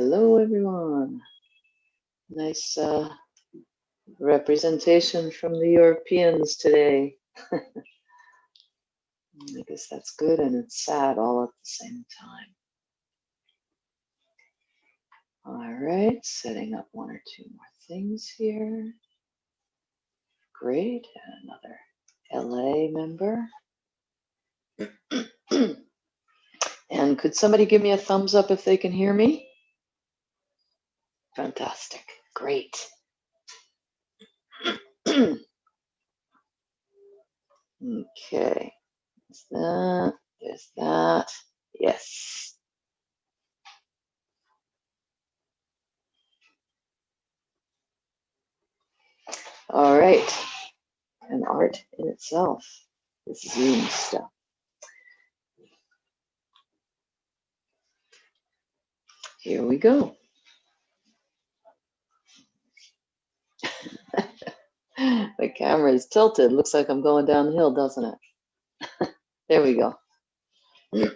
Hello, everyone. Nice representation from the Europeans today. I guess that's good and it's sad all at the same time. All right, setting up one or two more things here. Great, and another LA member. And could somebody give me a thumbs up if they can hear me? Fantastic, great. Okay, there's that, yes. All right, an art in itself, this Zoom stuff. Here we go. The camera is tilted. Looks like I'm going downhill, doesn't it? There we go. All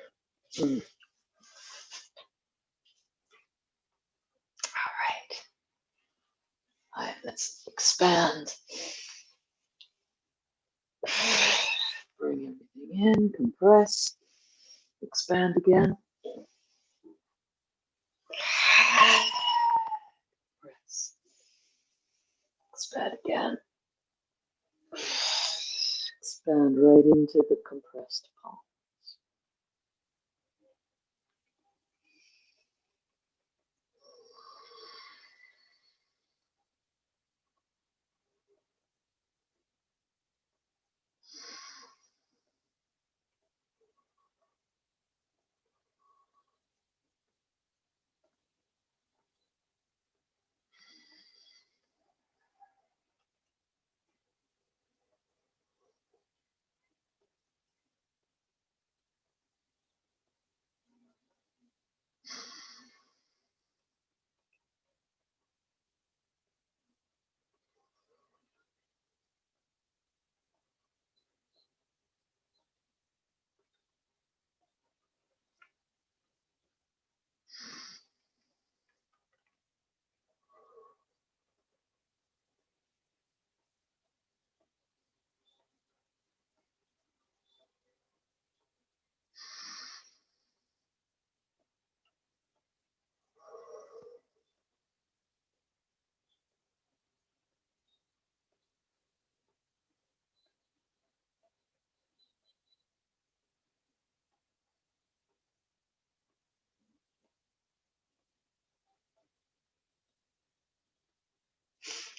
right, let's expand. Bring everything in, compress, expand again. Compress, expand again. Expand right into the compressed palm.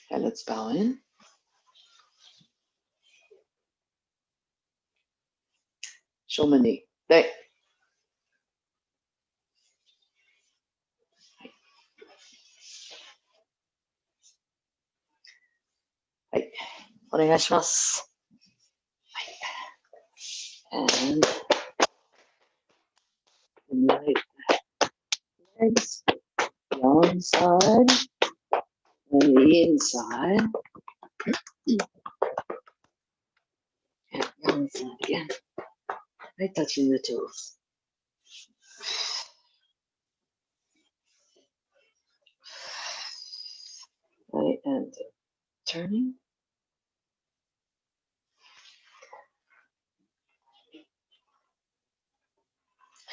And let's bow in. Shomani. There. Right. Onegaishimasu. And right legs, the outside and the inside. And the inside again. Right, touching the toes. Right, and turning.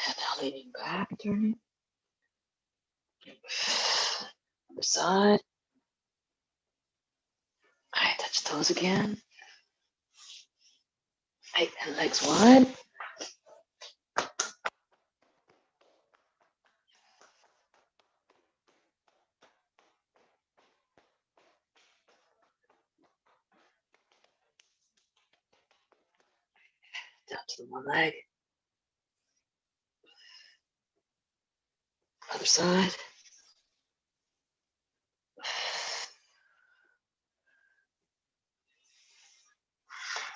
And now leaning back, turning. Other side. Alright, touch toes again. Right, and legs wide. Down to the one leg. Other side.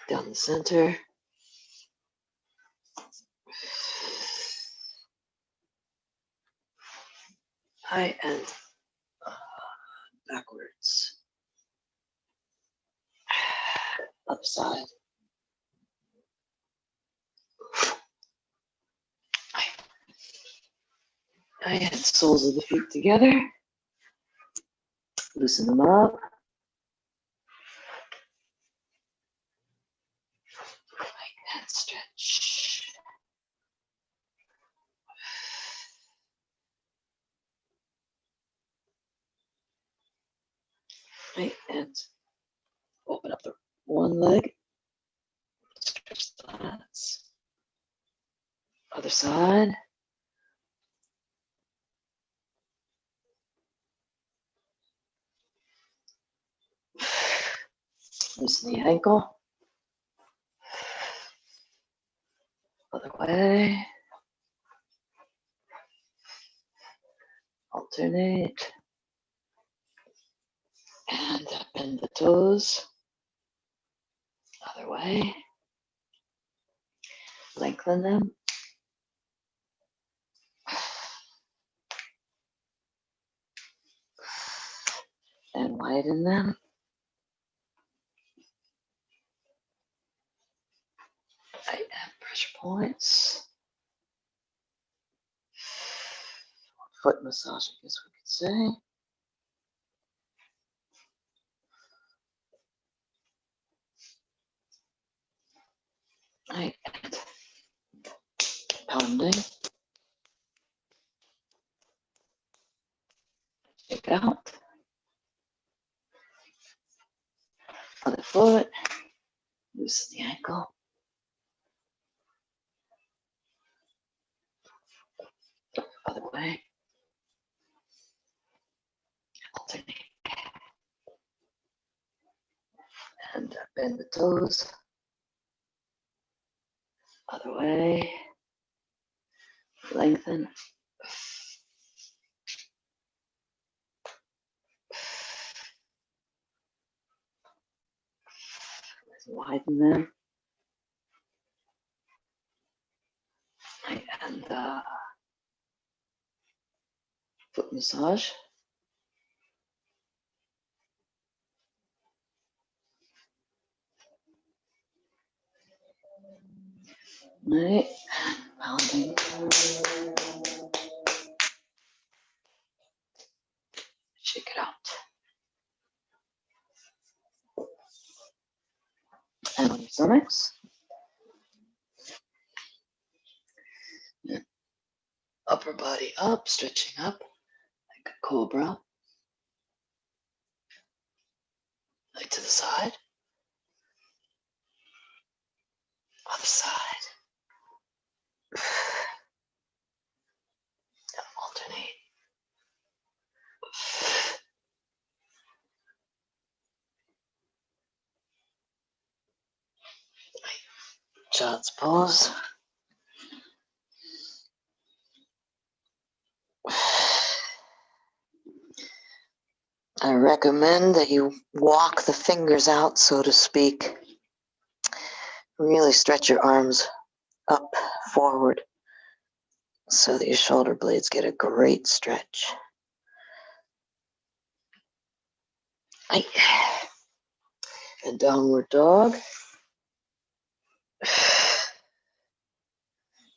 Down the center. High and backwards. Other side. And soles of the feet together. Loosen them up. And stretch. Right, and open up the one leg. Stretch the lats. Other side. Loosen the ankle. Other way. Alternate. And bend the toes. Other way. Lengthen them. And widen them. Right, and pressure points. Foot massage, I guess we could say. Right, and pounding. Shake out. Other foot. Loosen the ankle. Other way. Alternate. And bend the toes. Other way. Lengthen. Widen them. And foot massage. Right, pounding. Shake it out. And on your stomachs. Upper body up, stretching up like a cobra. Like to the side. Other side. Alternate. Child's pose. I recommend that you walk the fingers out, so to speak. Really stretch your arms up, forward, so that your shoulder blades get a great stretch. And downward dog.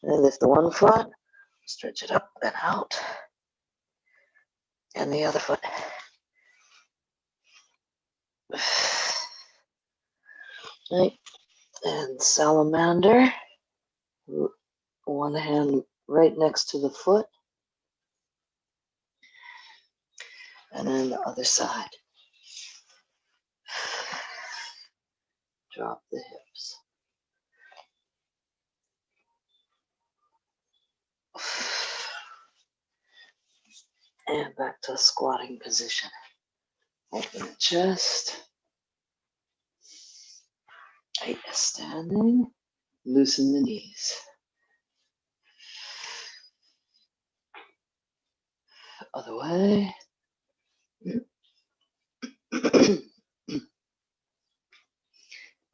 And lift the one foot, stretch it up and out. And the other foot. Right. And salamander. One hand right next to the foot. And then the other side. Drop the hips. And back to a squatting position. Open the chest. Right, standing. Loosen the knees. Other way.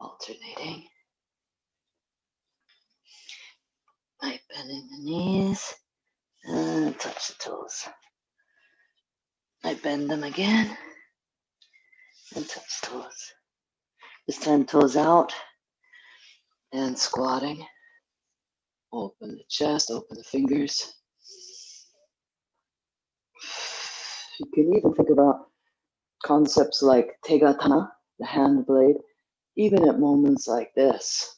Alternating. Right, bending the knees. And touch the toes. I bend them again. And touch toes. This time toes out. And squatting. Open the chest, open the fingers. You can even think about concepts like tegatana, the hand blade, even at moments like this.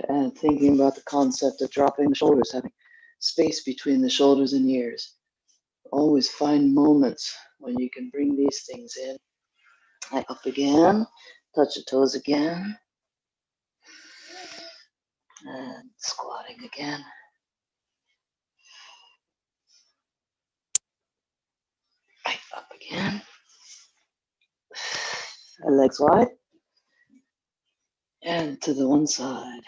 And thinking about the concept of dropping the shoulders, having space between the shoulders and ears. Always find moments when you can bring these things in. Up again, touch the toes again, and squatting again. Right, up again. Legs wide. And to the one side.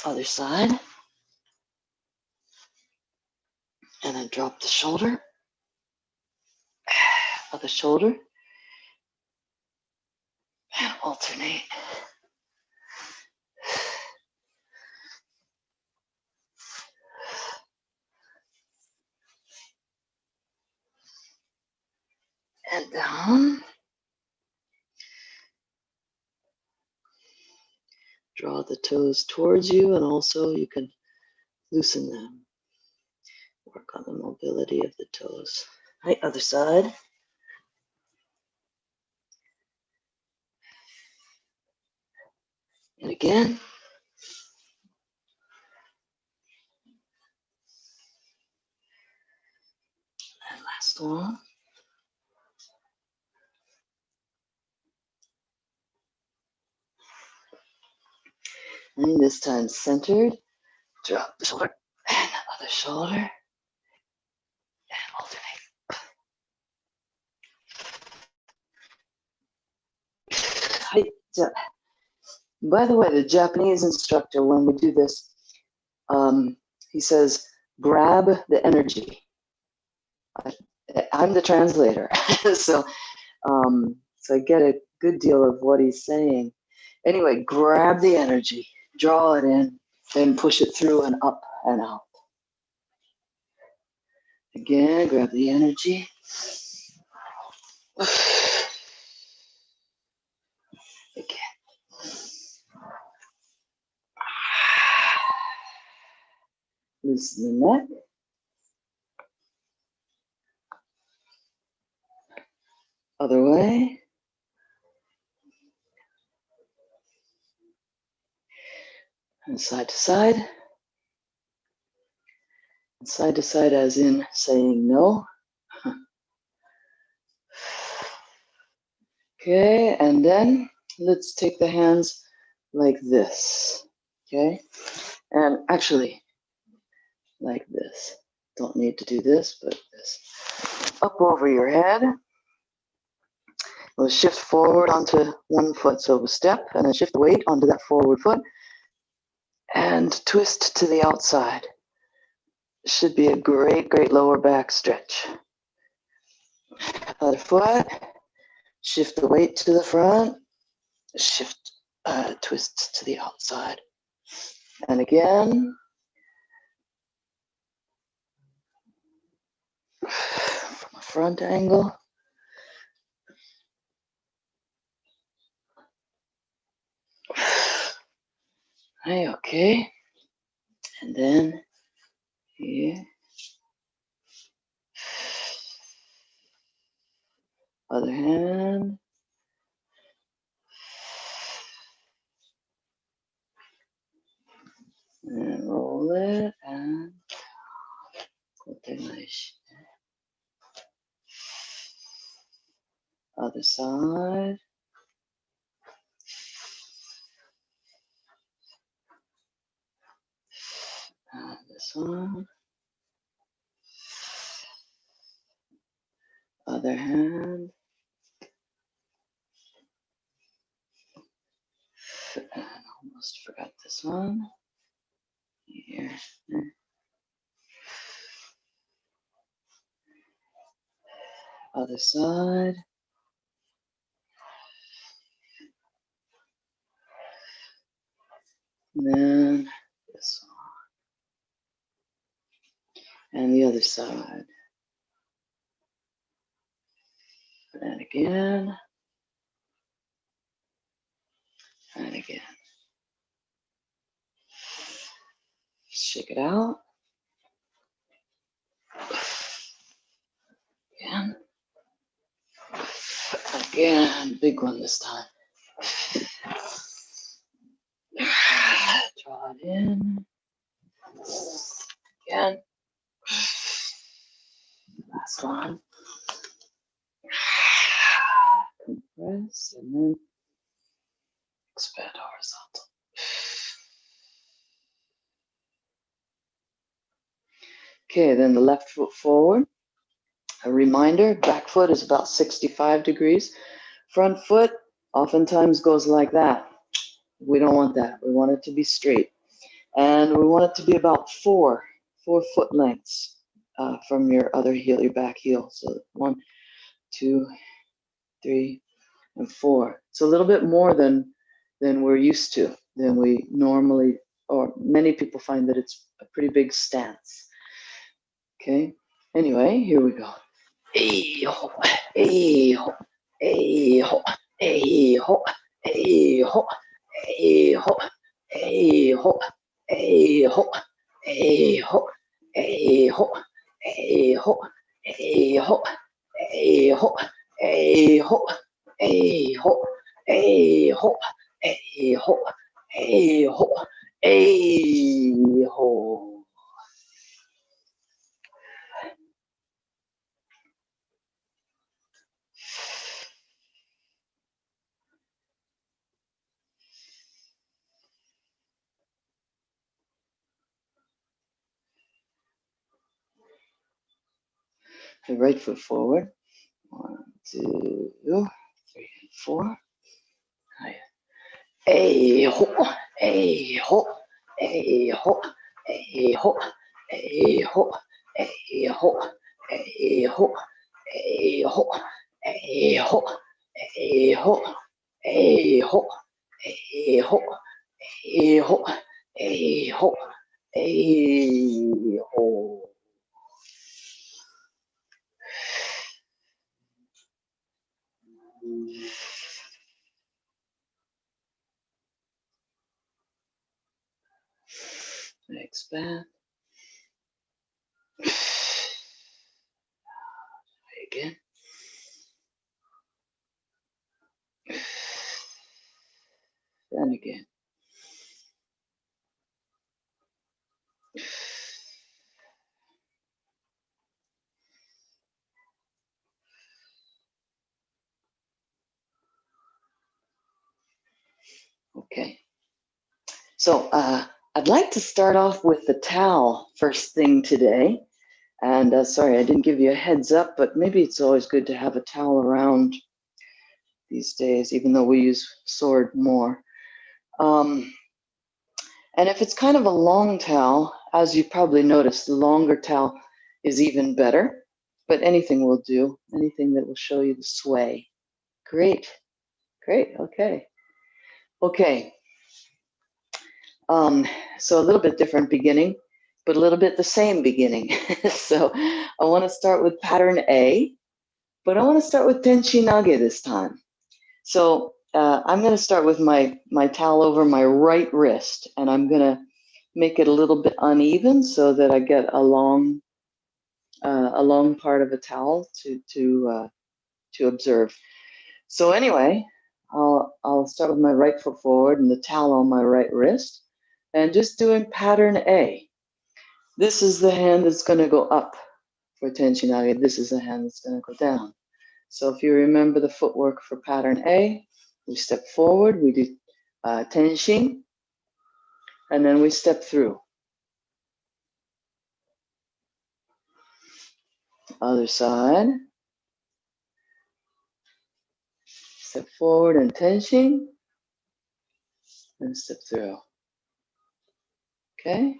Other side. And then drop the shoulder. Other shoulder. And alternate. And down. Draw the toes towards you, and also you can loosen them. Work on the mobility of the toes. Right, other side. And again. And last one. And this time centered. Drop the shoulder. And the other shoulder. And alternate. By the way, the Japanese instructor, when we do this, he says, grab the energy. I'm the translator, so I get a good deal of what he's saying. Anyway, grab the energy, draw it in, then push it through and up and out. Again, grab the energy. Again. Loosen the neck. Other way. And side to side. And side to side as in saying no. Okay, and then let's take the hands like this. Okay, and actually like this. Don't need to do this, but this. Up over your head. We'll shift forward onto one foot. So we'll step and then shift the weight onto that forward foot and twist to the outside. Should be a great, great lower back stretch. Other foot. Shift the weight to the front. Shift, twist to the outside. And again. From a front angle. Hey, okay. And then here. Other hand. And roll it and other side. And this one. Other hand. And almost forgot this one. Here. Other side. And then this one. And the other side. And again. And again. Shake it out. Again, big one this time. Draw it in. Again. Last one. Compress and then expand horizontal. Okay, then the left foot forward. A reminder, back foot is about 65 degrees. Front foot oftentimes goes like that. We don't want that. We want it to be straight. And we want it to be about four foot lengths from your other heel, your back heel. So 1, 2, 3, and 4. It's a little bit more than we're used to, than we normally, or many people find that it's a pretty big stance. Okay, anyway, here we go. Hey-ho, hey-ho, hey-ho, hey-ho, hey-ho, hey-ho, hey-ho, hey-ho, hey-ho, hey-ho, hey-ho, hey-ho, hey-ho, hey-ho, hey-ho, hey-ho, hey-ho, hey-ho, hey-ho. The right foot forward. 1, 2, 3, and 4. Hey ho, hey ho, hey ho, hey ho, hey ho, hey ho, hey ho, hey ho, hey ho, hey ho, hey ho, hey ho, hey ho, hey ho, hey ho. Expand. Again. And again. Okay. So I'd like to start off with the towel first thing today. And sorry, I didn't give you a heads up, but maybe it's always good to have a towel around these days, even though we use sword more. And if it's kind of a long towel, as you probably noticed, the longer towel is even better, but anything will do, anything that will show you the sway. Great, great, okay. Okay, so a little bit different beginning, but a little bit the same beginning. So I want to start with pattern A, but I want to start with Tenchinage this time. So I'm going to start with my towel over my right wrist, and I'm going to make it a little bit uneven so that I get a long part of a towel to observe. So anyway, I'll start with my right foot forward and the towel on my right wrist, and just doing pattern A. This is the hand that's going to go up for Tenchinage. This is the hand that's going to go down. So if you remember the footwork for pattern A, we step forward, we do Tenshin, and then we step through. Other side. Step forward and Tenshin, and step through. Okay?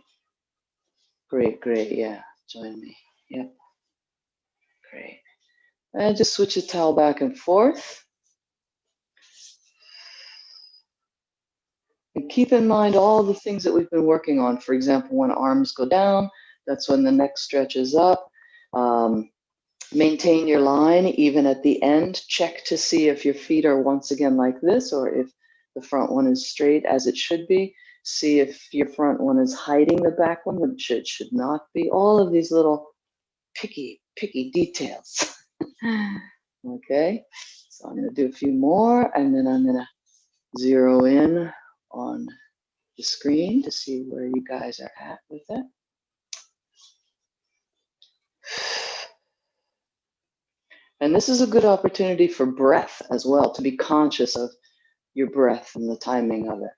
Great, great, yeah, join me, yep, great. And just switch the towel back and forth. And keep in mind all the things that we've been working on. For example, when arms go down, that's when the neck stretches up. Maintain your line even at the end. Check to see if your feet are once again like this, or if the front one is straight as it should be. See if your front one is hiding the back one, which it should not be. All of these little picky details. Okay, So I'm going to do a few more, and then I'm going to zero in on the screen to see where you guys are at with it. And this is a good opportunity for breath as well, to be conscious of your breath and the timing of it.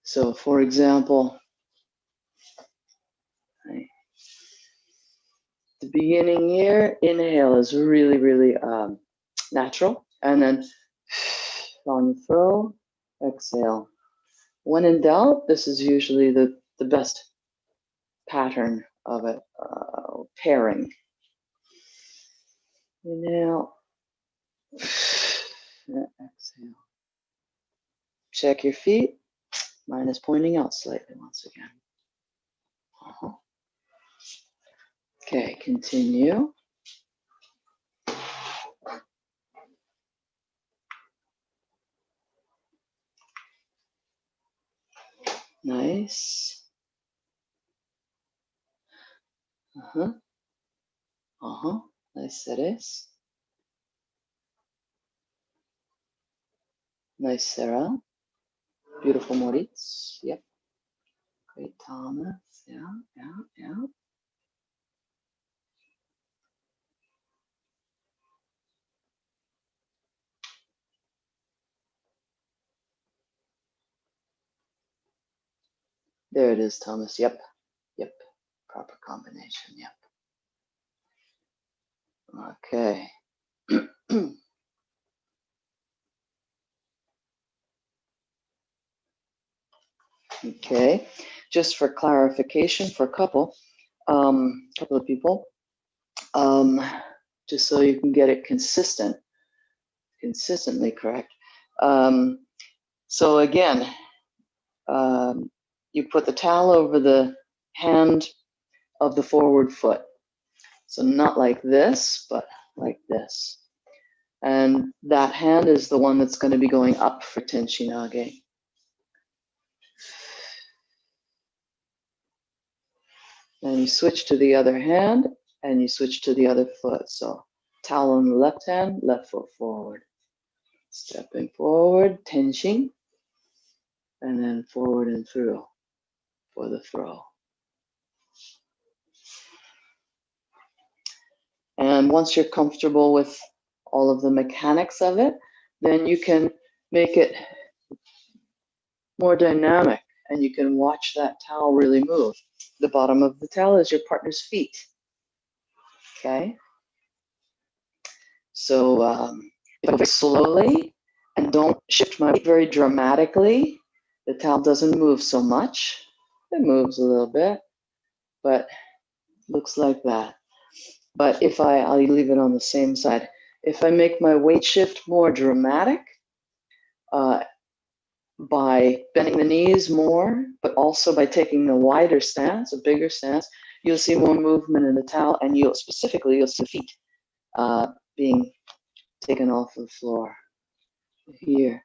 So for example, the beginning here, inhale is really, really natural. And then on the throw, exhale. When in doubt, this is usually the best pattern of it, pairing. Inhale, exhale. Check your feet. Mine is pointing out slightly once again. Okay, continue. Nice. Nice seres. Nice Sarah. Beautiful Moritz. Yep. Great Thomas. Yeah. There it is, Thomas. Yep. Proper combination. Yep. Okay. Okay. Just for clarification for a couple of people, just so you can get it consistently correct. So again, you put the towel over the hand of the forward foot. So not like this, but like this. And that hand is the one that's going to be going up for Tenchinage. And you switch to the other hand, and you switch to the other foot. So towel on the left hand, left foot forward. Stepping forward, Tenshin, and then forward and through for the throw. And once you're comfortable with all of the mechanics of it, then you can make it more dynamic, and you can watch that towel really move. The bottom of the towel is your partner's feet. Okay? So if I go very slowly and don't shift my weight very dramatically, the towel doesn't move so much. It moves a little bit, but looks like that. But if I'll leave it on the same side. If I make my weight shift more dramatic, by bending the knees more, but also by taking a wider stance, a bigger stance, you'll see more movement in the towel, and you'll see feet being taken off the floor. Here.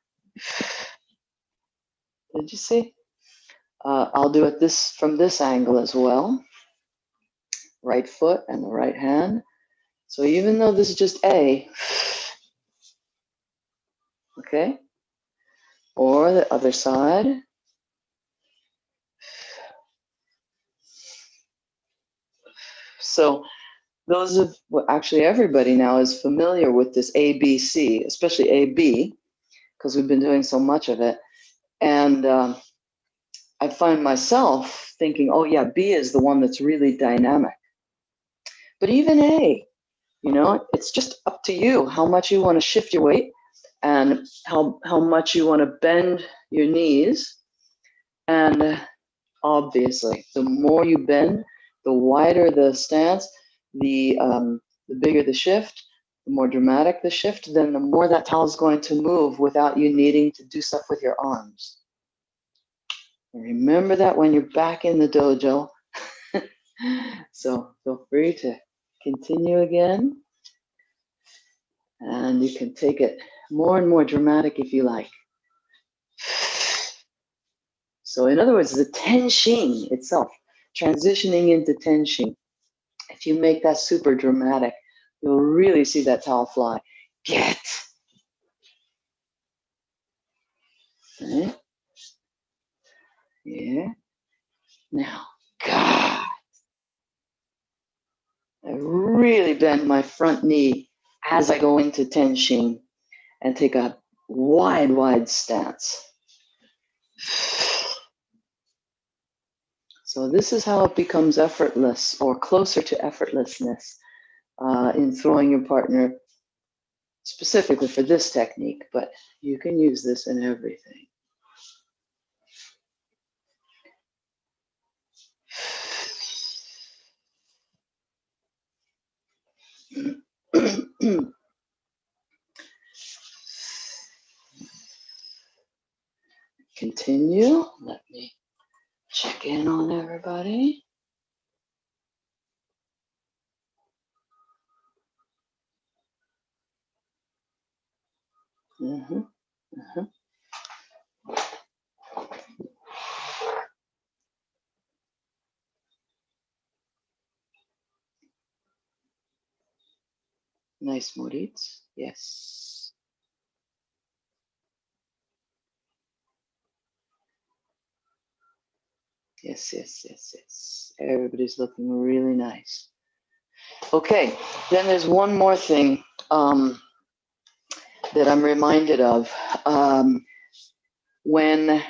Did you see? I'll do it from this angle as well. Right foot and the right hand. So even though this is just A, okay? Or the other side. So actually everybody now is familiar with this ABC, especially AB, because we've been doing so much of it. And I find myself thinking, oh yeah, B is the one that's really dynamic. But even A, it's just up to you how much you want to shift your weight and how much you want to bend your knees. And obviously, the more you bend, the wider the stance, the bigger the shift, the more dramatic the shift, then the more that towel is going to move without you needing to do stuff with your arms. And remember that when you're back in the dojo. So feel free to continue again. And you can take it more and more dramatic if you like. So in other words, the tenshin itself, transitioning into tenshin, if you make that super dramatic, you'll really see that towel fly. Get. Okay. Yeah. Now, God. I really bend my front knee as I go into Tenshin and take a wide, wide stance. So this is how it becomes effortless or closer to effortlessness in throwing your partner specifically for this technique, but you can use this in everything. Continue. Let me check in on everybody. Mm-hmm. Uh-huh. Nice, Moritz. Yes. Yes, yes, yes, yes. Everybody's looking really nice. Okay, then there's one more thing that I'm reminded of. When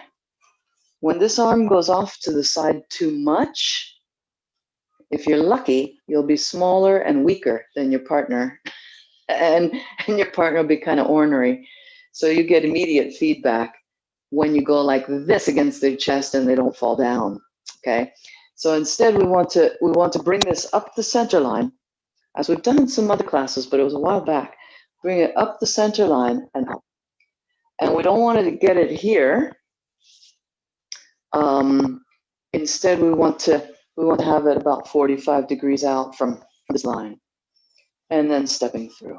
this arm goes off to the side too much, if you're lucky, you'll be smaller and weaker than your partner, and your partner will be kind of ornery. So you get immediate feedback when you go like this against their chest and they don't fall down. Okay, so instead we want to bring this up the center line, as we've done in some other classes, but it was a while back. Bring it up the center line and up, and we don't want to get it here. Instead, we want to have it about 45 degrees out from this line, and then stepping through.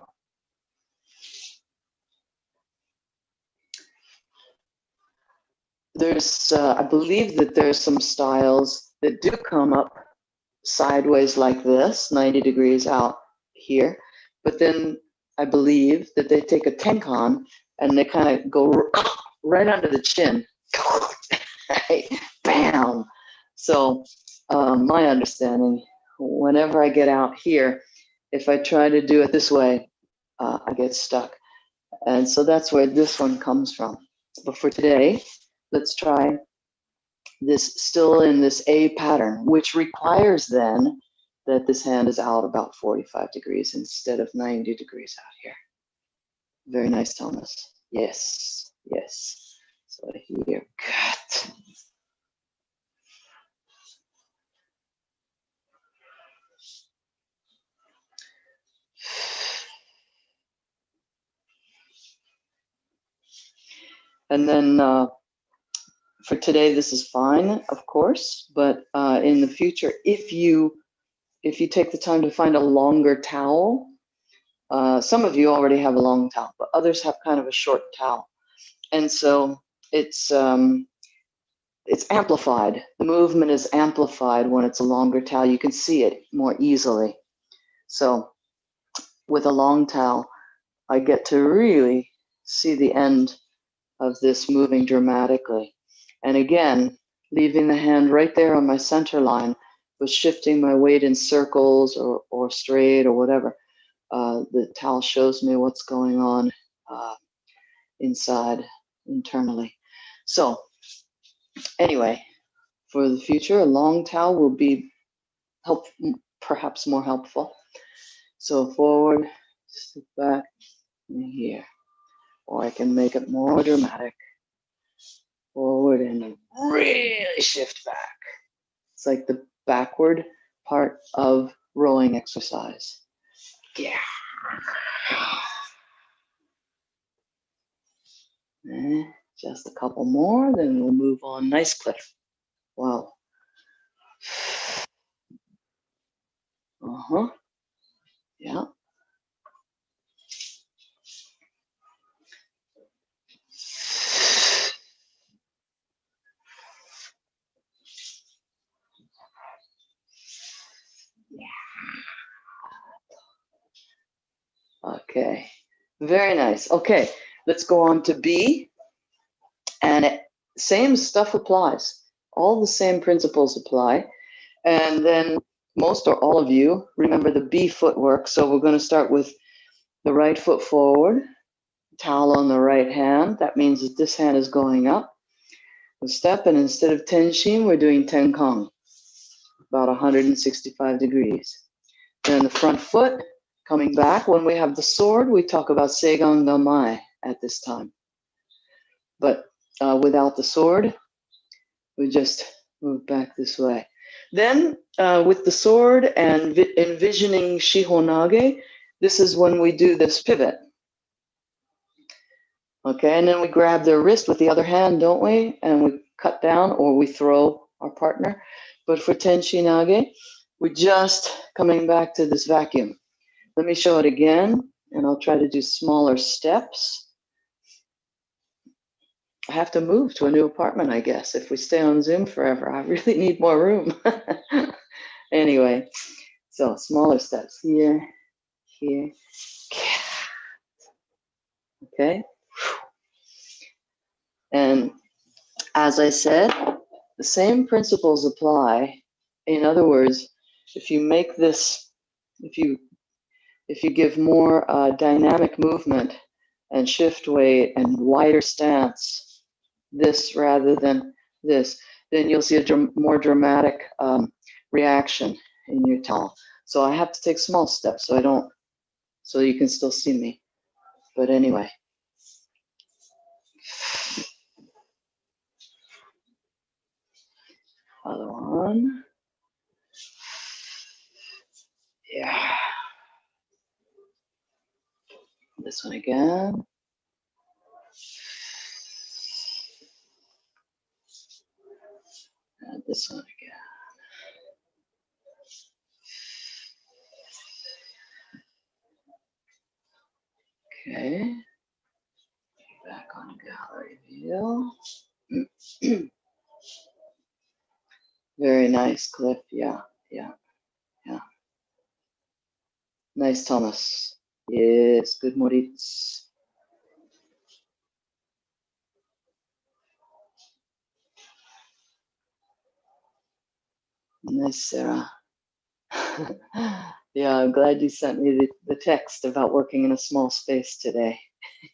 There's, I believe that there's some styles that do come up sideways like this, 90 degrees out here, but then I believe that they take a tenkan and they kind of go right under the chin, right? Bam. So my understanding, whenever I get out here, if I try to do it this way, I get stuck. And so that's where this one comes from. But for today, let's try this still in this A pattern, which requires then that this hand is out about 45 degrees instead of 90 degrees out here. Very nice, Thomas. Yes, yes. So here, cut. And then for today, this is fine, of course, but in the future, if you take the time to find a longer towel, some of you already have a long towel, but others have kind of a short towel. And so it's amplified. The movement is amplified when it's a longer towel. You can see it more easily. So with a long towel, I get to really see the end of this moving dramatically. And again, leaving the hand right there on my center line, but shifting my weight in circles or straight or whatever. The towel shows me what's going on inside, internally. So anyway, for the future, a long towel will be perhaps more helpful. So forward, step back, and here. Or I can make it more dramatic. Forward and really shift back. It's like the backward part of rowing exercise. Yeah. Just a couple more, then we'll move on. Nice, Cliff. Wow. Uh-huh. Yeah. Okay, very nice. Okay, let's go on to B. And same stuff applies. All the same principles apply. And then most or all of you remember the B footwork. So we're going to start with the right foot forward, towel on the right hand. That means that this hand is going up. We step, and instead of tenshin, we're doing tenkong, about 165 degrees. Then the front foot coming back. When we have the sword, we talk about seigan gamai at this time. But without the sword, we just move back this way. Then with the sword and envisioning shihonage, this is when we do this pivot. Okay, and then we grab their wrist with the other hand, don't we? And we cut down, or we throw our partner. But for tenshinage, we're just coming back to this vacuum. Let me show it again, and I'll try to do smaller steps. I have to move to a new apartment, I guess. If we stay on Zoom forever, I really need more room. Anyway, so smaller steps here, here. Okay. And as I said, the same principles apply. In other words, if you make this, if you give more dynamic movement and shift weight and wider stance, this rather than this, then you'll see a more dramatic reaction in your towel. So I have to take small steps so you can still see me. But anyway. Other one. Yeah. This one again. And this one again. Okay. Back on gallery view. Very nice, Cliff. Yeah. Nice, Thomas. Yes, good, Moritz. Nice, Sarah. Yeah, I'm glad you sent me the text about working in a small space today.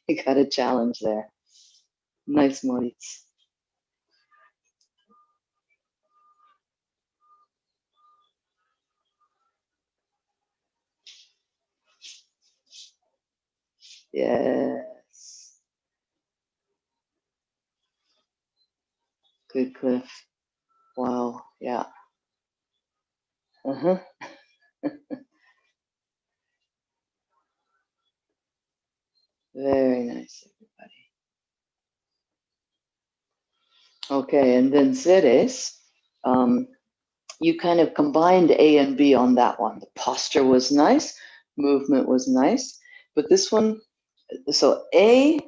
You got a challenge there. Nice, Moritz. Yes. Good, Cliff. Wow, yeah. Uh-huh. Very nice, everybody. Okay, and then Zeres, you kind of combined A and B on that one. The posture was nice, movement was nice, but this one, so A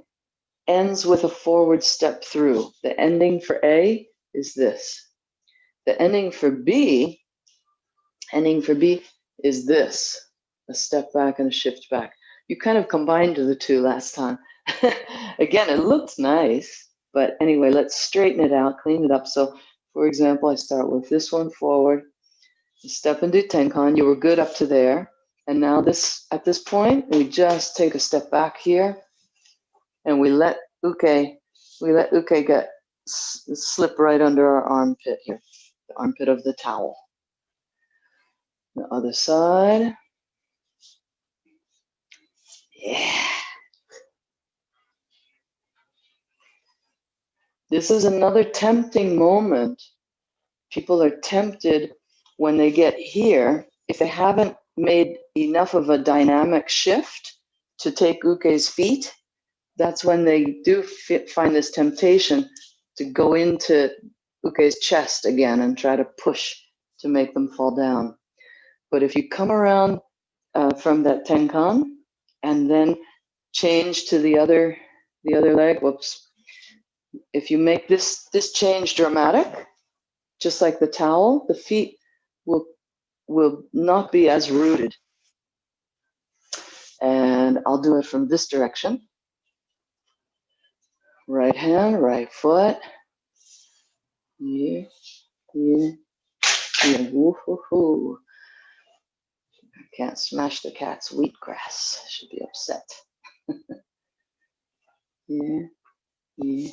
ends with a forward step through. The ending for A is this. The ending for B is this, a step back and a shift back. You kind of combined the two last time. Again, it looked nice, but anyway, let's straighten it out, clean it up. So, for example, I start with this one forward, step into Tenkan. You were good up to there. And now at this point, we just take a step back here, and we let uke get slip right under our armpit here, the armpit of the towel. The other side. Yeah. This is another tempting moment. People are tempted when they get here, if they haven't made enough of a dynamic shift to take uke's feet, that's when they do find this temptation to go into uke's chest again and try to push to make them fall down. But if you come around from that tenkan and then change to the other leg, whoops. If you make this change dramatic, just like the towel, the feet will not be as rooted. And And I'll do it from this direction. Right hand, right foot. Here, here, here. Woo-hoo-hoo. I can't smash the cat's wheatgrass. Should be upset. Here, here,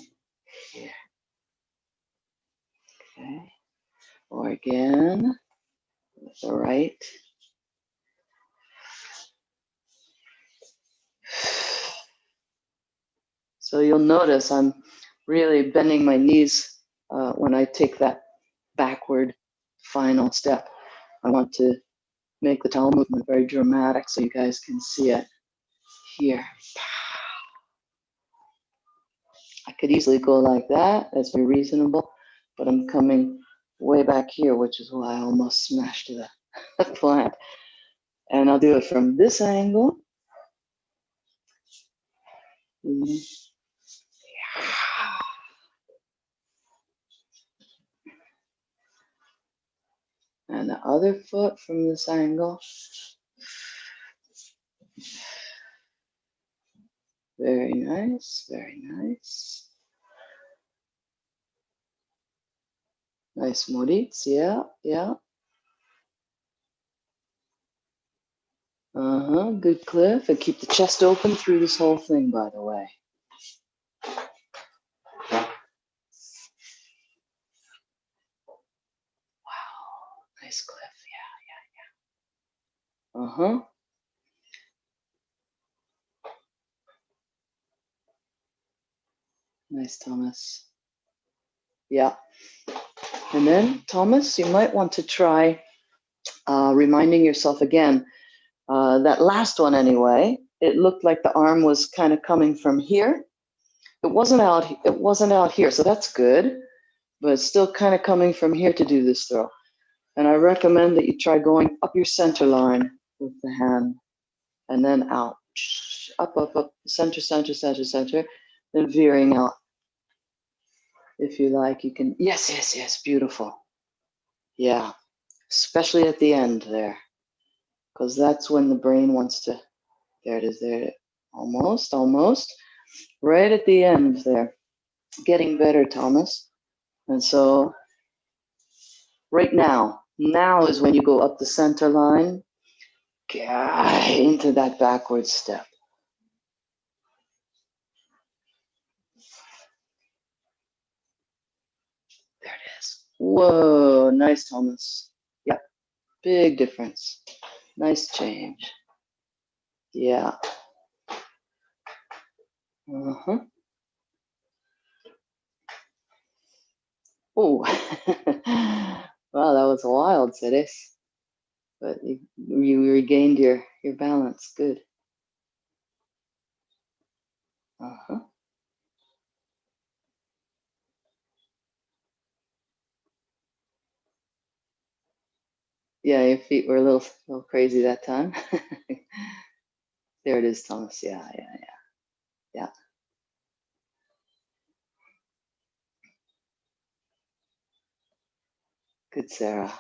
here. Okay. Or again, with the right. So you'll notice I'm really bending my knees when I take that backward final step. I want to make the towel movement very dramatic so you guys can see it here. I could easily go like that. That's very reasonable, but I'm coming way back here, which is why I almost smashed the plant. And I'll do it from this angle. And the other foot from this angle. Very nice, very nice. Nice Moritz, yeah, yeah. Good cliff, and keep the chest open through this whole thing, by the way. Wow, nice cliff, yeah. Nice, Thomas. Yeah. And then, Thomas, you might want to try reminding yourself again, that last one anyway, it looked like the arm was kind of coming from here. It wasn't out here, so that's good, but it's still kind of coming from here to do this throw. And I recommend that you try going up your center line with the hand and then out, up, up, up, center, center, center, center, then veering out. If you like, you can, yes, yes, yes, beautiful. Yeah, especially at the end there, because that's when the brain wants to, there it is, there, almost, almost, right at the end there. Getting better, Thomas. And so right now is when you go up the center line, into that backward step. There it is. Whoa, nice, Thomas. Yep, big difference. Nice change. Yeah. Oh, wow, that was wild, Ceres. But you regained your balance. Good. Yeah, your feet were a little crazy that time. There it is, Thomas. Yeah. Good, Sarah.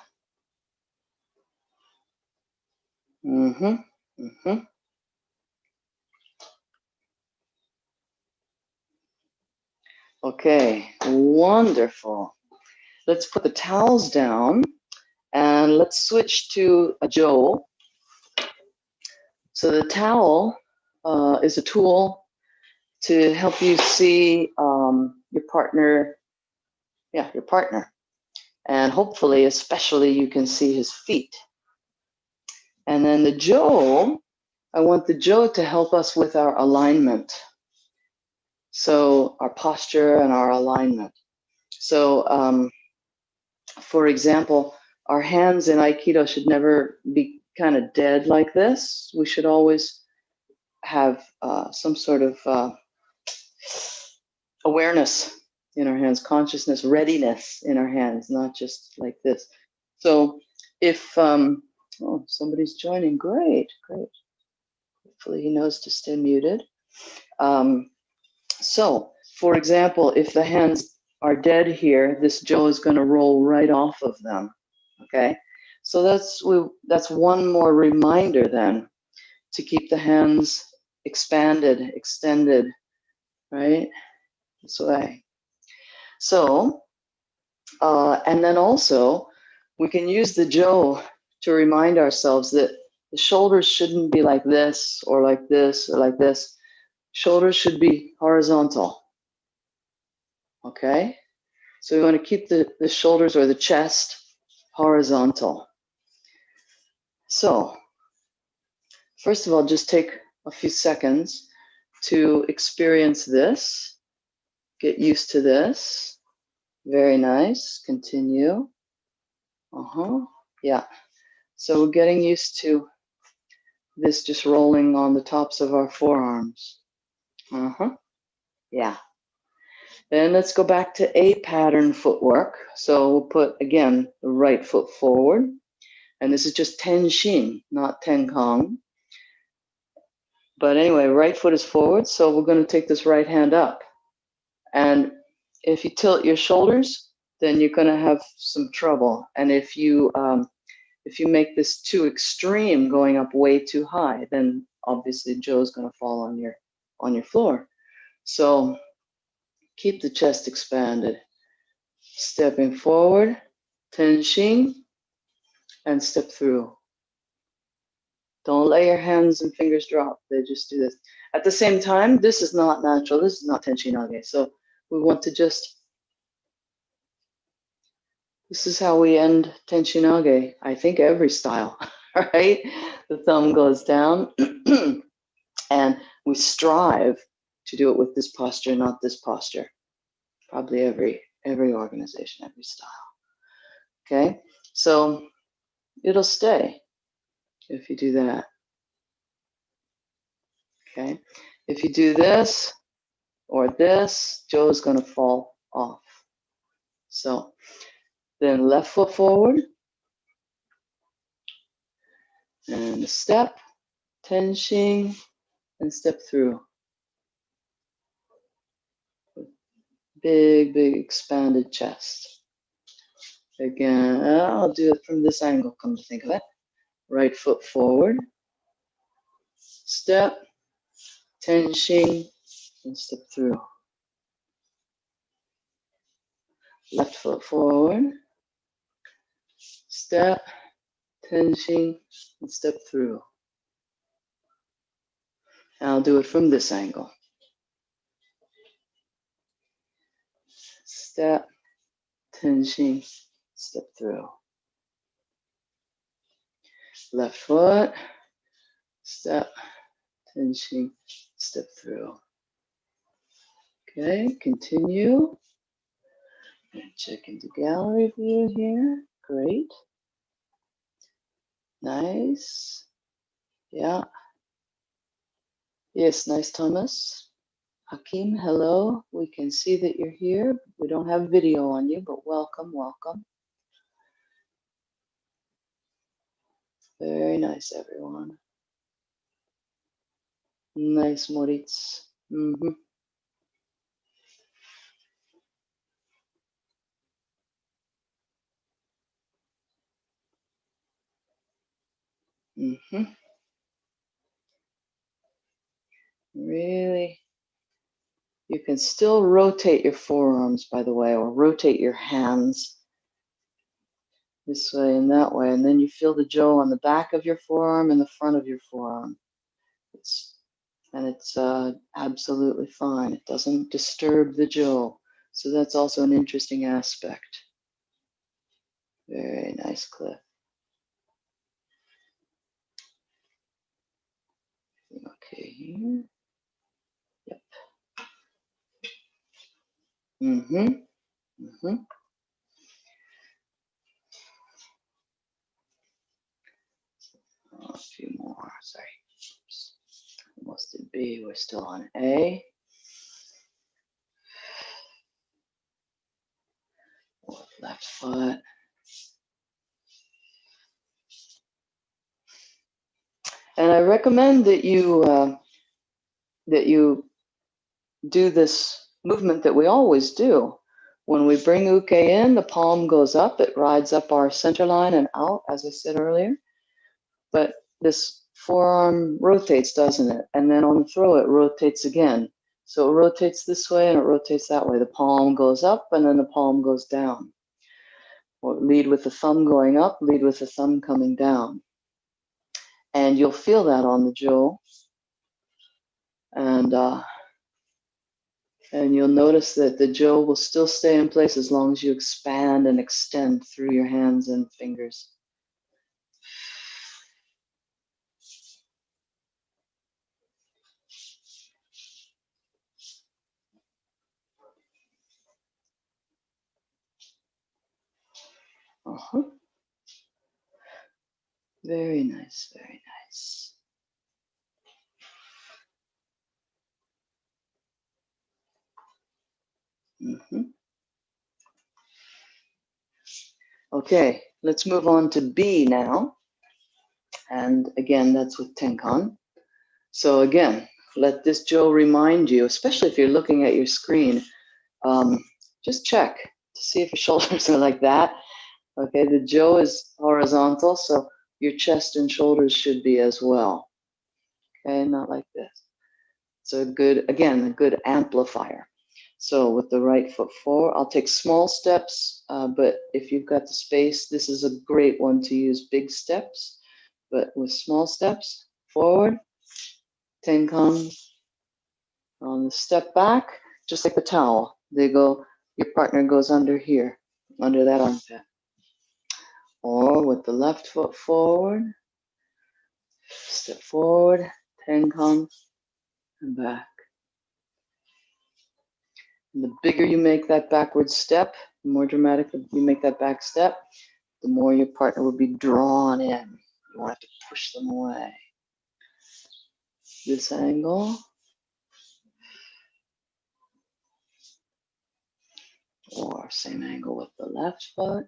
Okay, wonderful. Let's put the towels down and let's switch to a Jo. So the towel is a tool to help you see your partner. Yeah, your partner. And hopefully, especially, you can see his feet. And then the Jo, I want the Jo to help us with our alignment. So our posture and our alignment. So for example, our hands in Aikido should never be kind of dead like this. We should always have some sort of awareness in our hands, consciousness, readiness in our hands, not just like this. So if, oh, somebody's joining, great. Hopefully he knows to stay muted. So for example, if the hands are dead here, this Jo is going to roll right off of them, okay? So that's one more reminder then to keep the hands expanded, extended, right? This way. So, and then also, we can use the Jo to remind ourselves that the shoulders shouldn't be like this or like this or like this. Shoulders should be horizontal. Okay? So we want to keep the shoulders or the chest horizontal. So, first of all, just take a few seconds to experience this. Get used to this. Very nice. Continue. Yeah. So we're getting used to this just rolling on the tops of our forearms. Yeah. Then let's go back to A pattern footwork. So we'll put, again, the right foot forward. And this is just Tenshin, not Tenkong. But anyway, right foot is forward. So we're going to take this right hand up. And if you tilt your shoulders, then you're going to have some trouble. And if you make this too extreme, going up way too high, then obviously Joe's going to fall on your floor. So keep the chest expanded. Stepping forward, Tenshin, and step through. Don't let your hands and fingers drop. They just do this. At the same time, this is not natural. This is not Tenshin-age. So we want to just, this is how we end Tenshin-age. I think every style, right? The thumb goes down and we strive to do it with this posture, not this posture. Probably every organization, every style. Okay, so it'll stay if you do that. Okay, if you do this or this, Joe's going to fall off. So then left foot forward and step, Tenshin, and step through. Big, big expanded chest. Again, I'll do it from this angle, come to think of it. Right foot forward, step, Tenshin, and step through. Left foot forward, step, Tenshin, and step through. And I'll do it from this angle. Step, Tenshin, step through. Left foot, step, Tenshin, step through. Okay, continue. Check into gallery view here. Great. Nice. Yeah. Yes, nice, Thomas. Hakim, hello. We can see that you're here. We don't have video on you, but welcome, welcome. Very nice, everyone. Nice, Moritz. Mm-hmm. Mm-hmm. Really. You can still rotate your forearms, by the way, or rotate your hands this way and that way. And then you feel the Jo on the back of your forearm and the front of your forearm. It's absolutely fine. It doesn't disturb the Jo. So that's also an interesting aspect. Very nice, Cliff. Okay, here. Yep. Mm-hmm. Mm-hmm. A few more, sorry. Oops. Almost did B, we're still on A. Left foot. And I recommend that you do this movement that we always do. When we bring uke in, the palm goes up, it rides up our center line and out, as I said earlier. But this forearm rotates, doesn't it? And then on the throw, it rotates again. So it rotates this way and it rotates that way. The palm goes up and then the palm goes down. Or lead with the thumb going up, lead with the thumb coming down. And you'll feel that on the jaw. And you'll notice that the jaw will still stay in place as long as you expand and extend through your hands and fingers. Very nice, very nice. Okay, let's move on to B now. And again, that's with Tenkan. So again, let this Joe remind you, especially if you're looking at your screen, just check to see if your shoulders are like that. Okay, the Joe is horizontal, so your chest and shoulders should be as well. Okay, not like this. So again, a good amplifier. So with the right foot forward, I'll take small steps, but if you've got the space, this is a great one to use big steps. But with small steps, forward, Tenkan, on the step back, just like the towel. They go, your partner goes under here, under that armpit. Or with the left foot forward, step forward, Tenkan, and back. And the bigger you make that backward step, the more dramatic you make that back step, the more your partner will be drawn in. You won't have to push them away. This angle. Or same angle with the left foot.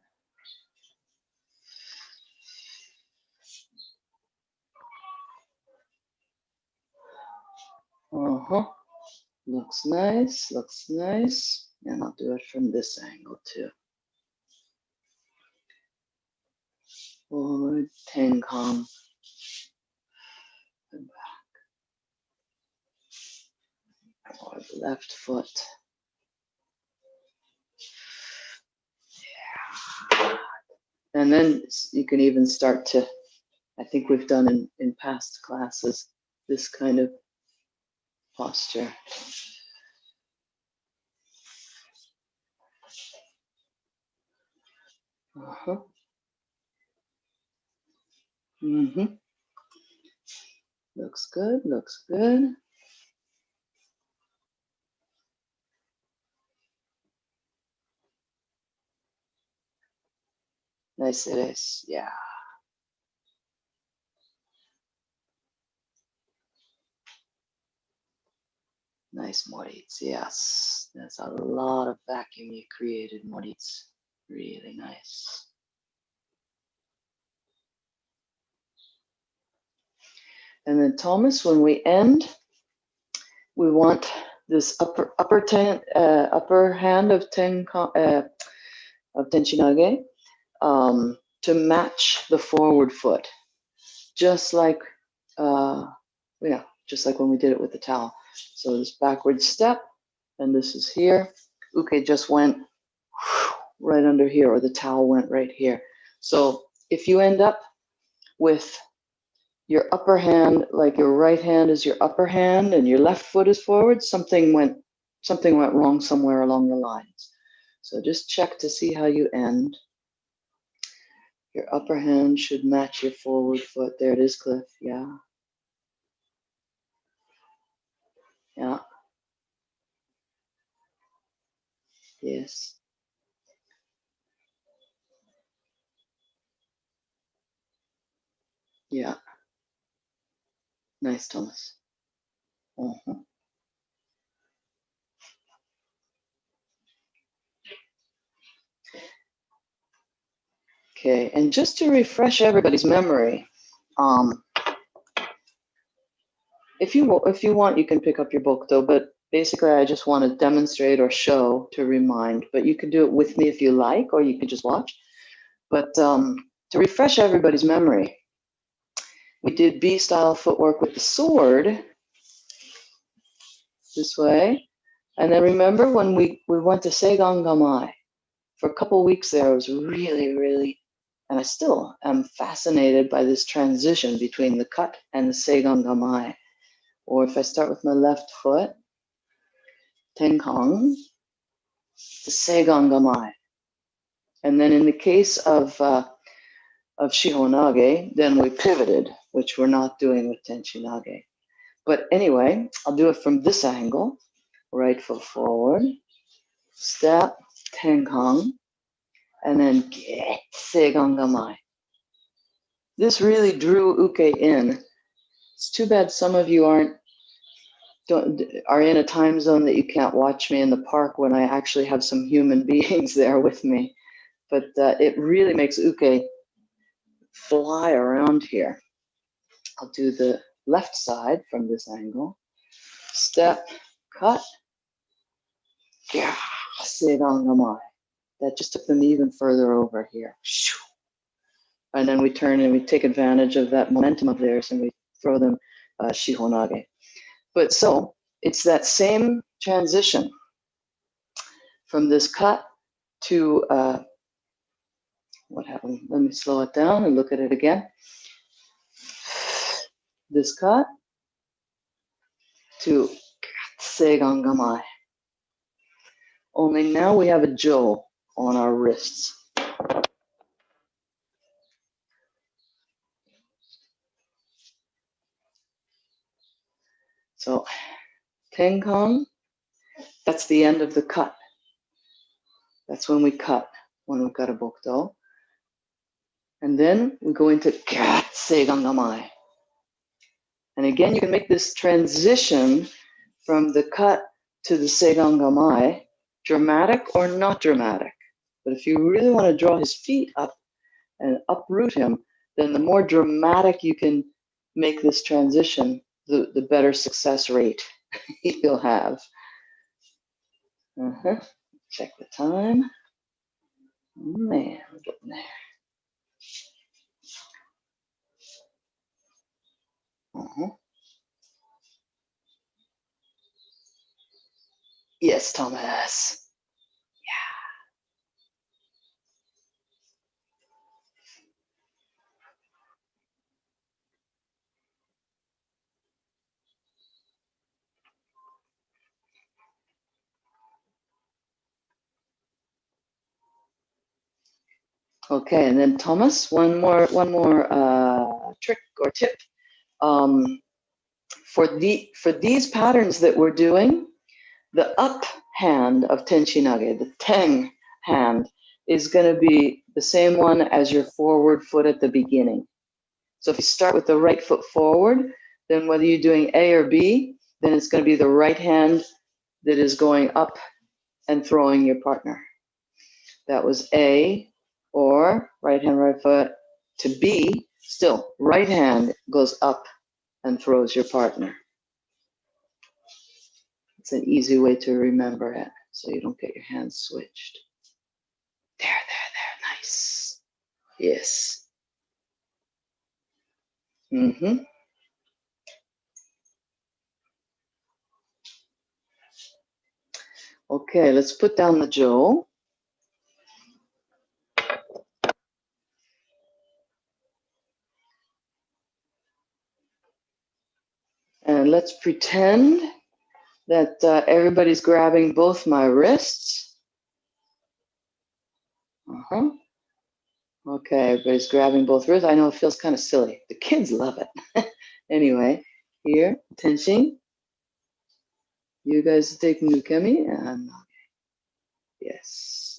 Looks nice, looks nice. And I'll do it from this angle too. Forward, Tenkan, and back. Or the left foot. Yeah. And then you can even start to, I think we've done in past classes, this kind of posture. Looks good, looks good. Nice it is, yeah. Nice, Moritz, yes. That's a lot of vacuum you created, Moritz. Really nice. And then Thomas, when we end, we want this upper hand of Tenchinage to match the forward foot, just like just like when we did it with the towel. So this backward step, and this is here. Uke just went right under here, or the towel went right here. So if you end up with your upper hand, like your right hand is your upper hand and your left foot is forward, something went wrong somewhere along the lines. So just check to see how you end. Your upper hand should match your forward foot. There it is, Cliff. Yeah. Yeah. Yes. Yeah. Nice, Thomas. Okay, and just to refresh everybody's memory, if you want, you can pick up your book though, but basically I just want to demonstrate or show to remind, but you can do it with me if you like, or you could just watch. But to refresh everybody's memory, We did B-style footwork with the sword this way. And then remember when we went to Seigan Gamai, for a couple weeks there, I was really, and I still am fascinated by this transition between the cut and the Seigan Gamai. Or if I start with my left foot, Tenkang, to Seigan Gamai. And then in the case of Shihonage, then we pivoted, which we're not doing with Tenchinage. But anyway, I'll do it from this angle. Right foot forward, step, Tenkang, and then get Seigan Gamai. This really drew uke in. It's too bad some of you are in a time zone that you can't watch me in the park when I actually have some human beings there with me. But it really makes uke fly around here. I'll do the left side from this angle. Step, cut, Seigan Gamai. That just took them even further over here. And then we turn and we take advantage of that momentum of theirs and we throw them Shihonage. But so it's that same transition from this cut to what happened? Let me slow it down and look at it again. This cut to Seigan Gamai. Only now we have a jo on our wrists. So Tenkang, that's the end of the cut. That's when we cut, when we've got a bokdo. And then we go into Seigan Gamai. And again, you can make this transition from the cut to the Seigan Gamai dramatic or not dramatic. But if you really want to draw his feet up and uproot him, then the more dramatic you can make this transition, the better success rate you'll have. Check the time. Man, we're getting there. Yes, Thomas. Okay, and then Thomas, one more trick or tip. For these patterns that we're doing, the up hand of Tenchinage, the Teng hand, is going to be the same one as your forward foot at the beginning. So if you start with the right foot forward, then whether you're doing A or B, then it's going to be the right hand that is going up and throwing your partner. That was A, or right hand, right foot, to B, still right hand goes up and throws your partner. It's an easy way to remember it so you don't get your hands switched. There, nice. Yes. Okay, let's put down the jo. And let's pretend that everybody's grabbing both my wrists. Okay, everybody's grabbing both wrists. I know it feels kind of silly. The kids love it. Anyway, here, tenshin. You guys are taking ukemi and yes.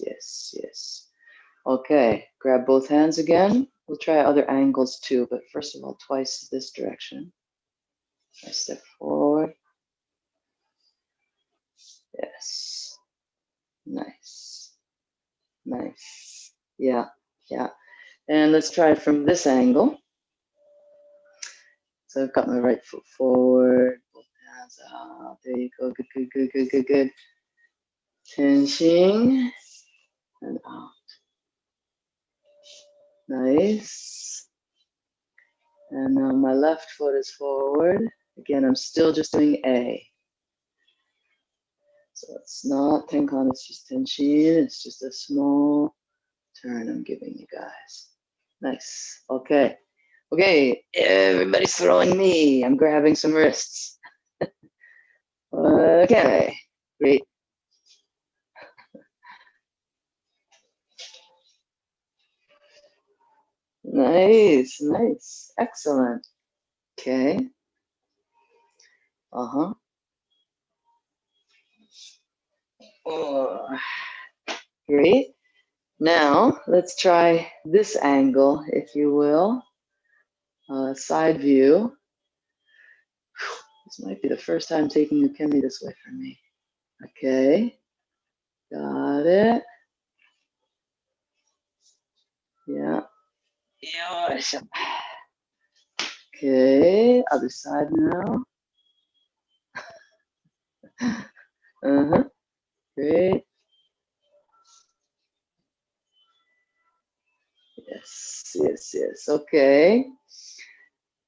Okay, grab both hands again. We'll try other angles too, but first of all, twice this direction. I step forward. Yes. Nice. Yeah. And let's try it from this angle. So I've got my right foot forward, both hands out. There you go. Good. Tenshin and out. Nice. And now my left foot is forward. Again, I'm still just doing A. So it's not Tenkan, it's just Tenshin. It's just a small turn I'm giving you guys. Nice. Okay. Okay, everybody's throwing me. I'm grabbing some wrists. Okay, great. Nice, nice, excellent. Okay. Uh-huh. Oh, great. Now, let's try this angle, if you will. Side view. This might be the first time taking ukemi this way for me. Okay. Got it. Yeah. Okay, other side now. Uh-huh. Great. Yes, yes, yes. Okay.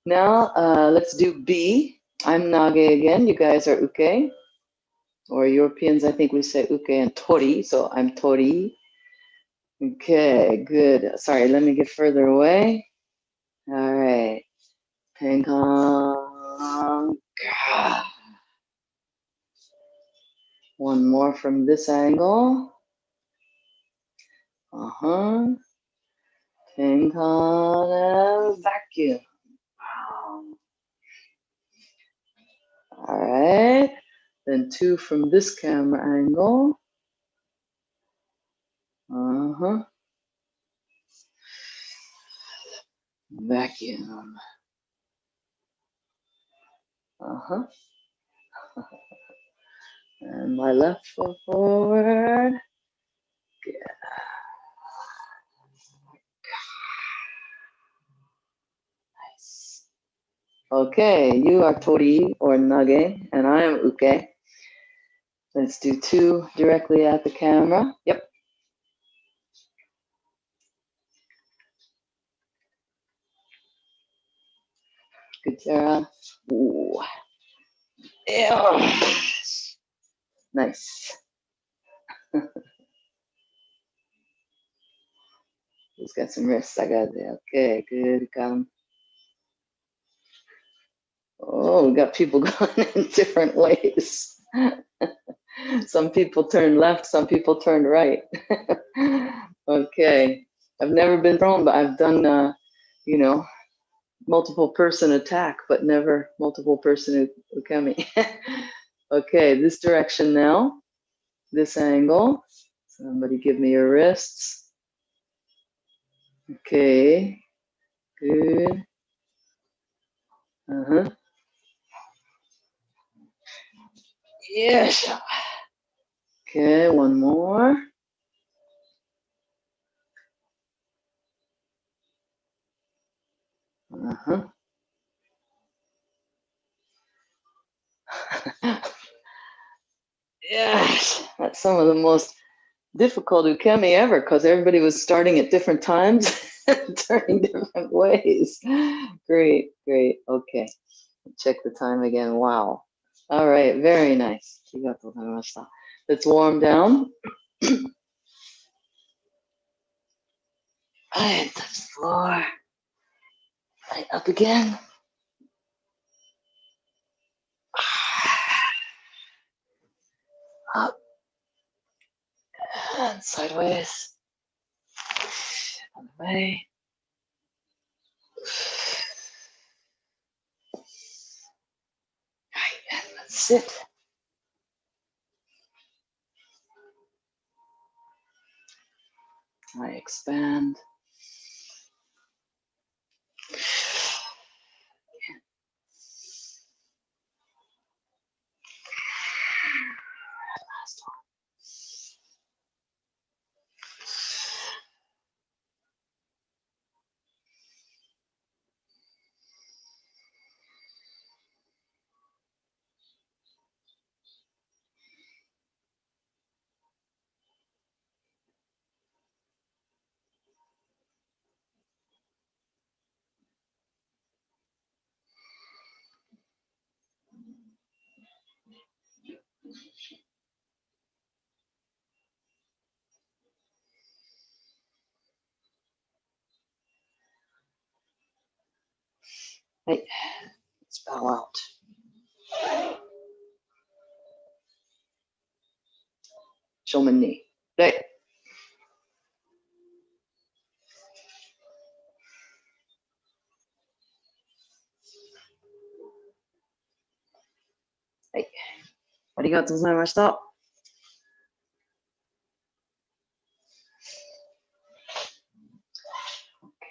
Now, let's do B. I'm Nage again. You guys are Uke. Or Europeans, I think we say Uke and Tori. So I'm Tori. Okay, good. Sorry, let me get further away. All right. Tenkan. One more from this angle. Uh-huh. Tenkan and vacuum. Wow. All right. Then two from this camera angle. Uh-huh. Vacuum. Uh-huh. And my left foot forward. Good. Nice. Okay, you are Tori or Nage, and I am Uke. Let's do two directly at the camera. Yep. Good, Sarah. Ooh. Yeah. Nice. Just got some wrists. I got there. Okay, good. Got 'em. Oh, we got people going in different ways. Some people turn left, some people turn right. Okay. I've never been thrown, but I've done, you know, multiple person attack, but never multiple person ukemi. Okay, this direction now, this angle. Somebody give me your wrists. Okay, good. Uh-huh. Yes. Okay, one more. Uh-huh. Yes, that's some of the most difficult ukemi ever because everybody was starting at different times, turning different ways. Great, great. Okay, check the time again. Wow. All right, very nice. Let's warm down. Right, touch the floor. Right, up again. Up and sideways. On the way. Right, and let's sit. I expand. Last one. Hey, let's bow out. Shomen ni. Hey. Hey. Arigatou gozaimashita.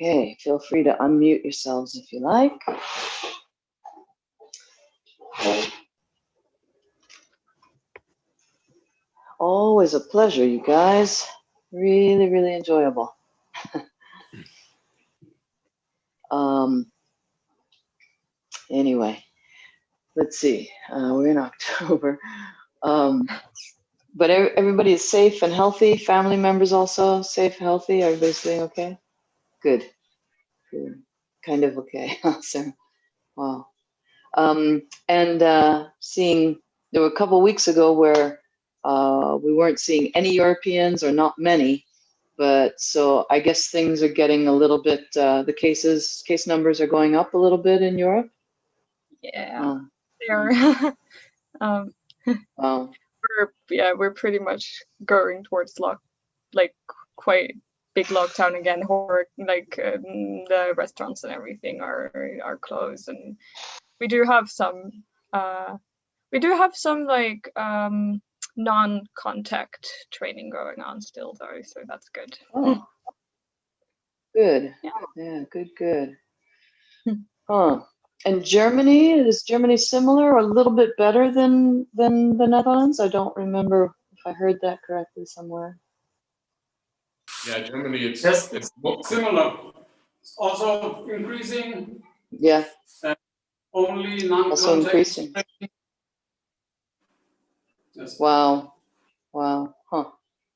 Okay, feel free to unmute yourselves if you like. Always a pleasure, you guys. Really, really enjoyable. Anyway, let's see. We're in October. But everybody is safe and healthy. Family members also safe, healthy. Everybody's doing okay? Good. Kind of okay. So, wow. Seeing, there were a couple weeks ago where we weren't seeing any Europeans or not many, but so I guess things are getting a little bit, the case numbers are going up a little bit in Europe. Yeah, they are. Wow. We're pretty much going towards quite big lockdown again. Or the restaurants and everything are closed, and we do have some non-contact training going on still though, so that's good. Oh, good. Yeah, Good. Huh. And Germany, is Germany similar or a little bit better than the Netherlands? I don't remember if I heard that correctly somewhere. Yeah, Germany, it's similar. It's also increasing. Yeah. Only non-contact. Also increasing. Yes. Wow. Huh.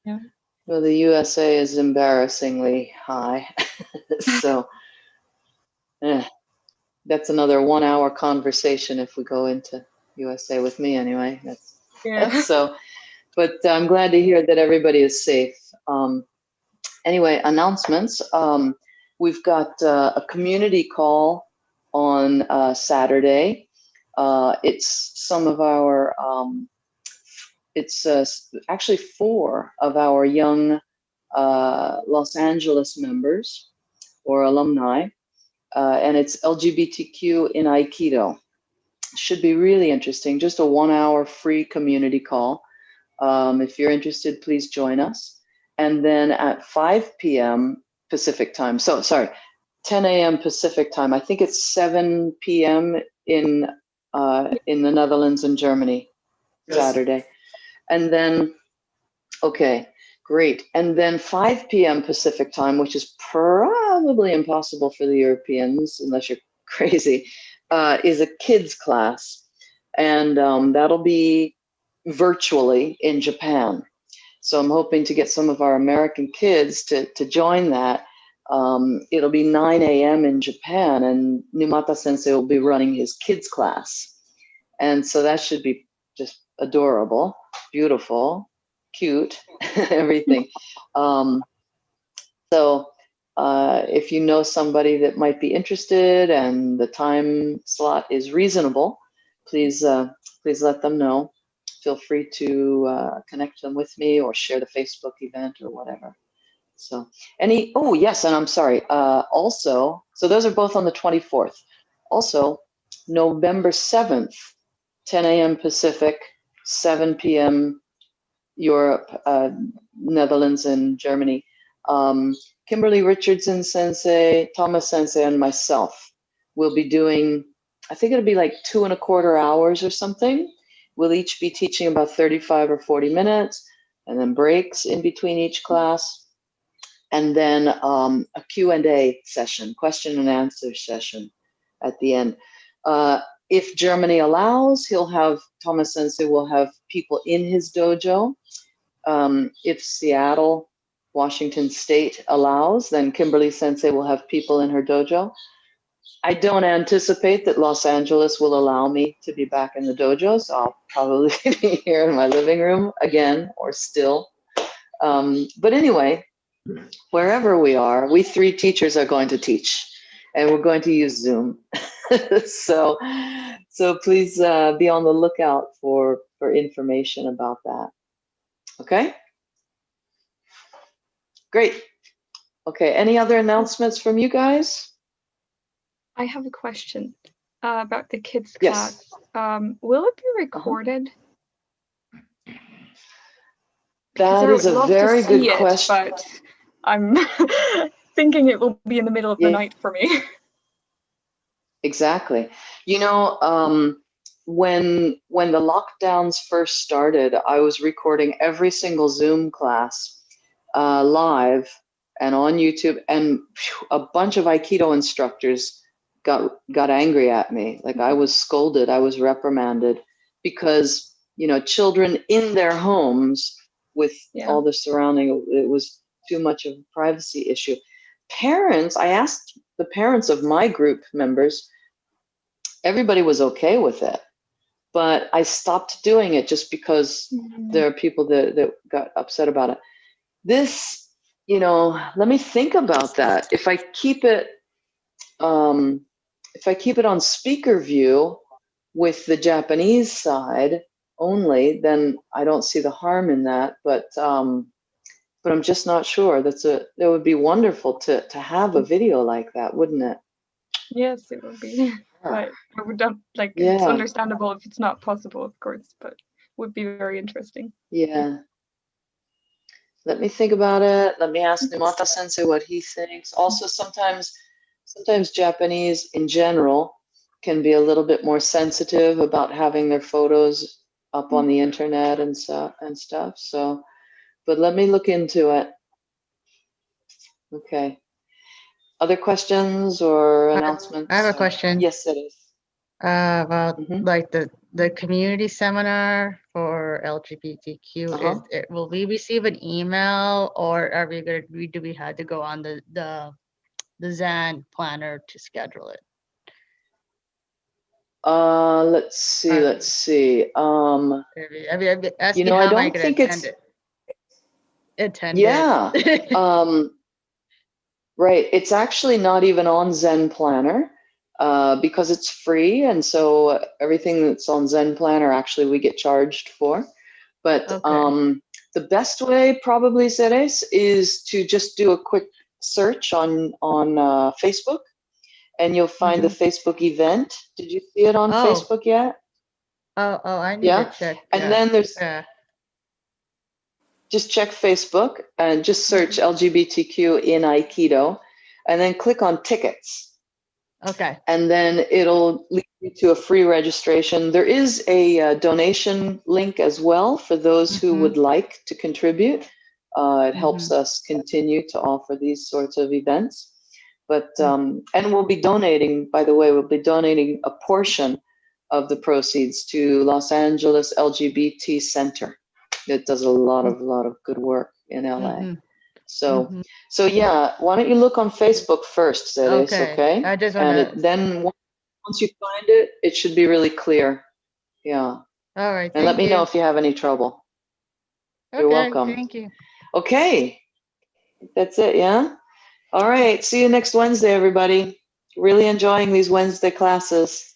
Yeah. Well, the USA is embarrassingly high. So, that's another 1 hour conversation if we go into USA with me anyway. So, but I'm glad to hear that everybody is safe. Anyway, announcements. We've got a community call on Saturday. It's some of our, it's actually 4 of our young Los Angeles members or alumni, and it's LGBTQ in Aikido. Should be really interesting. Just a 1 hour free community call. If you're interested, please join us. And then at 5 p.m. Pacific time, so sorry, 10 a.m. Pacific time. I think it's 7 p.m. in the Netherlands and Germany, yes. Saturday. And then, okay, great. And then 5 p.m. Pacific time, which is probably impossible for the Europeans, unless you're crazy, is a kids class. And that'll be virtually in Japan. So I'm hoping to get some of our American kids to join that. It'll be 9 a.m. in Japan, and Numata Sensei will be running his kids class. And so that should be just adorable, beautiful, cute, everything. So if you know somebody that might be interested and the time slot is reasonable, please let them know. Feel free to connect them with me or share the Facebook event or whatever. So oh yes, and I'm sorry, also, so those are both on the 24th. Also, November 7th, 10 a.m. Pacific, 7 p.m. Europe, Netherlands and Germany. Kimberly Richardson Sensei, Thomas Sensei, and myself will be doing, I think it'll be like 2¼ hours or something. We'll each be teaching about 35 or 40 minutes, and then breaks in between each class. And then a Q&A session, question and answer session at the end. If Germany allows, Thomas Sensei will have people in his dojo. If Seattle, Washington State allows, then Kimberly Sensei will have people in her dojo. I don't anticipate that Los Angeles will allow me to be back in the dojo, so I'll probably be here in my living room again, or still. But anyway, wherever we are, we 3 teachers are going to teach, and we're going to use Zoom. So please be on the lookout for information about that. Okay? Great. Okay, any other announcements from you guys? I have a question about the kids Yes. class. Will it be recorded? That is a very good question. But I'm thinking it will be in the middle of the night for me. Exactly. You know, when the lockdowns first started, I was recording every single Zoom class live and on YouTube, and a bunch of Aikido instructors got angry at me. Like, I was scolded, I was reprimanded, because, you know, children in their homes with all the surrounding, it was too much of a privacy issue. Parents, I asked the parents of my group members, everybody was okay with it, but I stopped doing it just because there are people that got upset about it. This, you know, let me think about that. If I keep it on speaker view with the Japanese side only, then I don't see the harm in that. But I'm just not sure. That would be wonderful to have a video like that, wouldn't it? Yes, it would be. But I would not, like, it's understandable if it's not possible, of course, but would be very interesting. Yeah. Let me think about it. Let me ask Nimata Sensei what he thinks. Also, sometimes Japanese in general can be a little bit more sensitive about having their photos up on the internet and stuff. So, but let me look into it. Okay. Other questions or announcements? I have a question. Yes, it is. About like the community seminar for LGBTQ. Will we receive an email, or are we do we have to go on the Zan planner to schedule it? Let's see. You know, I don't think it's attend. Yeah. Right. It's actually not even on Zen Planner because it's free. And so everything that's on Zen Planner, actually, we get charged for. But the best way, probably, Ceres, is to just do a quick search on Facebook, and you'll find the Facebook event. Did you see it on Facebook yet? Oh, I need to check. And then there's... Just check Facebook and just search LGBTQ in Aikido, and then click on tickets. Okay. And then it'll lead you to a free registration. There is a donation link as well for those who would like to contribute. It helps us continue to offer these sorts of events. But and we'll be donating, by the way, we'll be donating a portion of the proceeds to Los Angeles LGBT Center. It does a lot of good work in LA. So yeah, why don't you look on Facebook first, Ceres, okay? I just want to... then once you find it, it should be really clear. Yeah. All right. And let me know if you have any trouble. You're welcome. Thank you. Okay. That's it, yeah? All right. See you next Wednesday, everybody. Really enjoying these Wednesday classes.